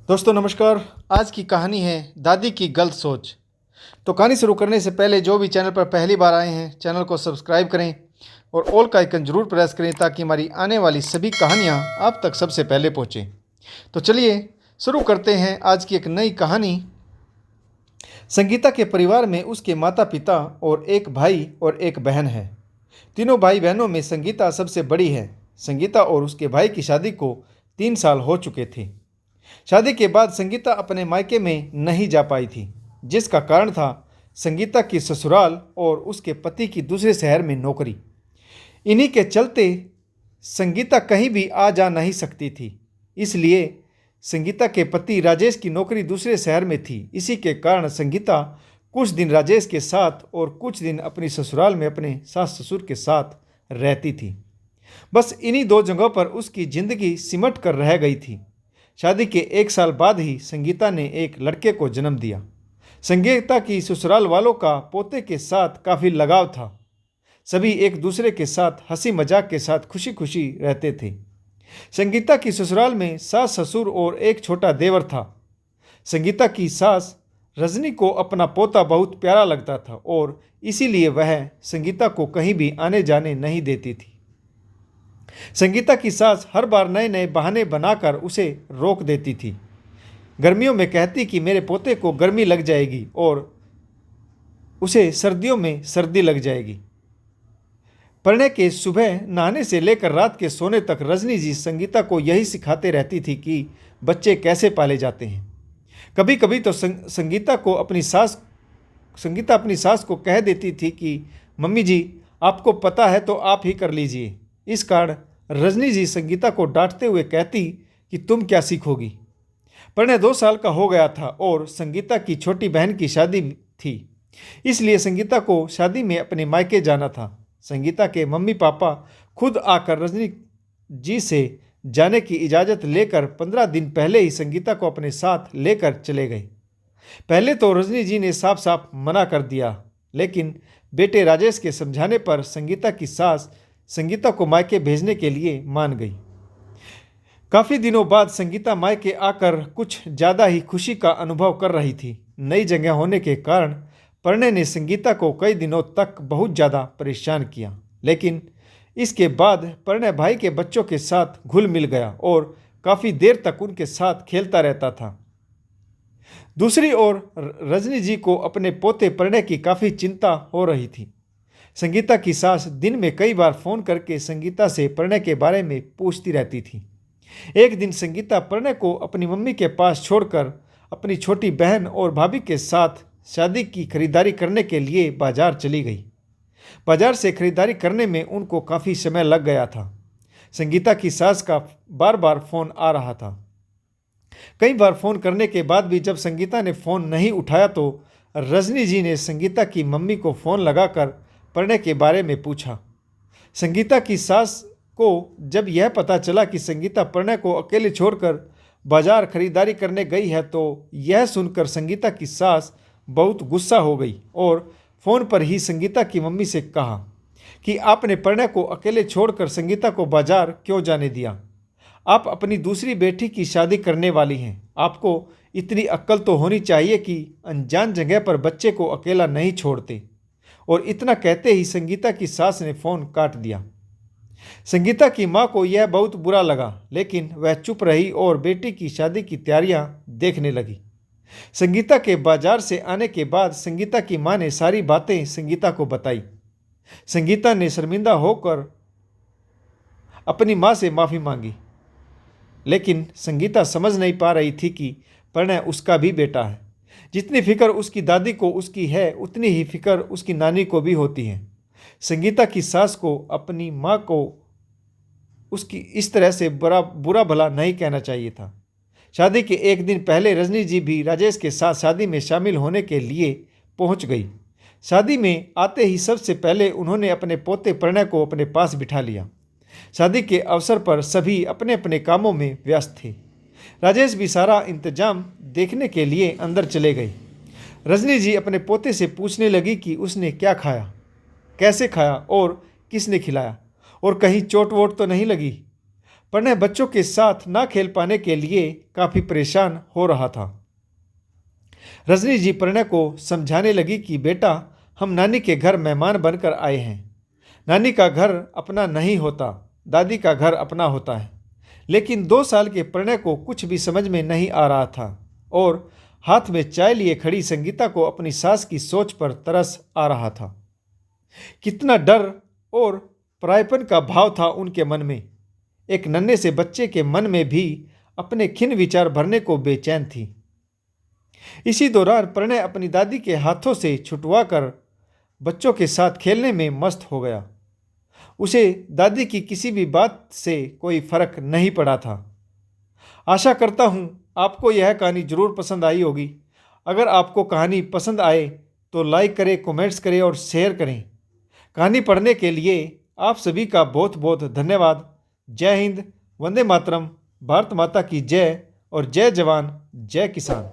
दोस्तों नमस्कार। आज की कहानी है दादी की गलत सोच। तो कहानी शुरू करने से पहले जो भी चैनल पर पहली बार आए हैं चैनल को सब्सक्राइब करें और ऑल का आइकन जरूर प्रेस करें ताकि हमारी आने वाली सभी कहानियां आप तक सबसे पहले पहुंचें। तो चलिए शुरू करते हैं आज की एक नई कहानी। संगीता के परिवार में उसके माता पिता और एक भाई और एक बहन है। तीनों भाई बहनों में संगीता सबसे बड़ी है। संगीता और उसके भाई की शादी को 3 साल हो चुके थे। शादी के बाद संगीता अपने मायके में नहीं जा पाई थी, जिसका कारण था संगीता की ससुराल और उसके पति की दूसरे शहर में नौकरी। इन्हीं के चलते संगीता कहीं भी आ जा नहीं सकती थी। इसलिए संगीता के पति राजेश की नौकरी दूसरे शहर में थी। इसी के कारण संगीता कुछ दिन राजेश के साथ और कुछ दिन अपनी ससुराल में अपने सास ससुर के साथ रहती थी। बस इन्हीं 2 जगहों पर उसकी जिंदगी सिमट कर रह गई थी। शादी के 1 साल बाद ही संगीता ने एक लड़के को जन्म दिया। संगीता की ससुराल वालों का पोते के साथ काफ़ी लगाव था। सभी एक दूसरे के साथ हंसी मजाक के साथ खुशी खुशी रहते थे। संगीता की ससुराल में सास ससुर और एक छोटा देवर था। संगीता की सास रजनी को अपना पोता बहुत प्यारा लगता था और इसीलिए वह संगीता को कहीं भी आने जाने नहीं देती थी। संगीता की सास हर बार नए नए बहाने बनाकर उसे रोक देती थी। गर्मियों में कहती कि मेरे पोते को गर्मी लग जाएगी और उसे सर्दियों में सर्दी लग जाएगी। पढ़ने के सुबह नहाने से लेकर रात के सोने तक रजनी जी संगीता को यही सिखाते रहती थी कि बच्चे कैसे पाले जाते हैं। कभी कभी तो संगीता अपनी सास को कह देती थी कि मम्मी जी आपको पता है तो आप ही कर लीजिए। इस कारण रजनी जी संगीता को डांटते हुए कहती कि तुम क्या सीखोगी। पढ़ने 2 साल का हो गया था और संगीता की छोटी बहन की शादी थी। इसलिए संगीता को शादी में अपने मायके जाना था। संगीता के मम्मी पापा खुद आकर रजनी जी से जाने की इजाज़त लेकर 15 दिन पहले ही संगीता को अपने साथ लेकर चले गए। पहले तो रजनी जी ने साफ साफ मना कर दिया, लेकिन बेटे राजेश के समझाने पर संगीता की सास संगीता को मायके भेजने के लिए मान गई। काफ़ी दिनों बाद संगीता मायके आकर कुछ ज़्यादा ही खुशी का अनुभव कर रही थी। नई जगह होने के कारण पढ़ने ने संगीता को कई दिनों तक बहुत ज़्यादा परेशान किया, लेकिन इसके बाद पढ़ने भाई के बच्चों के साथ घुल मिल गया और काफ़ी देर तक उनके साथ खेलता रहता था। दूसरी ओर रजनी जी को अपने पोते पढ़ने की काफ़ी चिंता हो रही थी। संगीता की सास दिन में कई बार फ़ोन करके संगीता से पढ़ने के बारे में पूछती रहती थी। एक दिन संगीता पढ़ने को अपनी मम्मी के पास छोड़कर अपनी छोटी बहन और भाभी के साथ शादी की खरीदारी करने के लिए बाजार चली गई। बाजार से खरीदारी करने में उनको काफ़ी समय लग गया था। संगीता की सास का बार बार फ़ोन आ रहा था। कई बार फ़ोन करने के बाद भी जब संगीता ने फ़ोन नहीं उठाया तो रजनी जी ने संगीता की मम्मी को फ़ोन लगाकर पढ़ने के बारे में पूछा। संगीता की सास को जब यह पता चला कि संगीता पढ़ने को अकेले छोड़कर बाजार खरीदारी करने गई है तो यह सुनकर संगीता की सास बहुत गुस्सा हो गई और फ़ोन पर ही संगीता की मम्मी से कहा कि आपने पढ़ने को अकेले छोड़कर संगीता को बाजार क्यों जाने दिया। आप अपनी दूसरी बेटी की शादी करने वाली हैं। आपको इतनी अक्ल तो होनी चाहिए कि अनजान जगह पर बच्चे को अकेला नहीं छोड़ते। और इतना कहते ही संगीता की सास ने फ़ोन काट दिया। संगीता की माँ को यह बहुत बुरा लगा, लेकिन वह चुप रही और बेटी की शादी की तैयारियां देखने लगी। संगीता के बाजार से आने के बाद संगीता की माँ ने सारी बातें संगीता को बताई। संगीता ने शर्मिंदा होकर अपनी माँ से माफ़ी मांगी, लेकिन संगीता समझ नहीं पा रही थी कि प्रणय उसका भी बेटा है। जितनी फिक्र उसकी दादी को उसकी है उतनी ही फिक्र उसकी नानी को भी होती है। संगीता की सास को अपनी माँ को उसकी इस तरह से बुरा भला नहीं कहना चाहिए था। शादी के 1 दिन पहले रजनी जी भी राजेश के साथ शादी में शामिल होने के लिए पहुंच गई। शादी में आते ही सबसे पहले उन्होंने अपने पोते प्रणय को अपने पास बिठा लिया। शादी के अवसर पर सभी अपने अपने कामों में व्यस्त थे। राजेश भी सारा इंतजाम देखने के लिए अंदर चले गए। रजनी जी अपने पोते से पूछने लगी कि उसने क्या खाया, कैसे खाया और किसने खिलाया और कहीं चोट वोट तो नहीं लगी। प्रणय बच्चों के साथ ना खेल पाने के लिए काफ़ी परेशान हो रहा था। रजनी जी प्रणय को समझाने लगी कि बेटा, हम नानी के घर मेहमान बनकर आए हैं। नानी का घर अपना नहीं होता, दादी का घर अपना होता है। लेकिन 2 साल के प्रणय को कुछ भी समझ में नहीं आ रहा था और हाथ में चाय लिए खड़ी संगीता को अपनी सास की सोच पर तरस आ रहा था। कितना डर और परायपन का भाव था उनके मन में। एक नन्हे से बच्चे के मन में भी अपने खिन्न विचार भरने को बेचैन थी। इसी दौरान प्रणय अपनी दादी के हाथों से छुटवाकर बच्चों के साथ खेलने में मस्त हो गया। उसे दादी की किसी भी बात से कोई फर्क नहीं पड़ा था। आशा करता हूँ आपको यह कहानी जरूर पसंद आई होगी। अगर आपको कहानी पसंद आए तो लाइक करें, कमेंट्स करें और शेयर करें। कहानी पढ़ने के लिए आप सभी का बहुत बहुत धन्यवाद। जय हिंद, वंदे मातरम, भारत माता की जय और जय जवान जय किसान।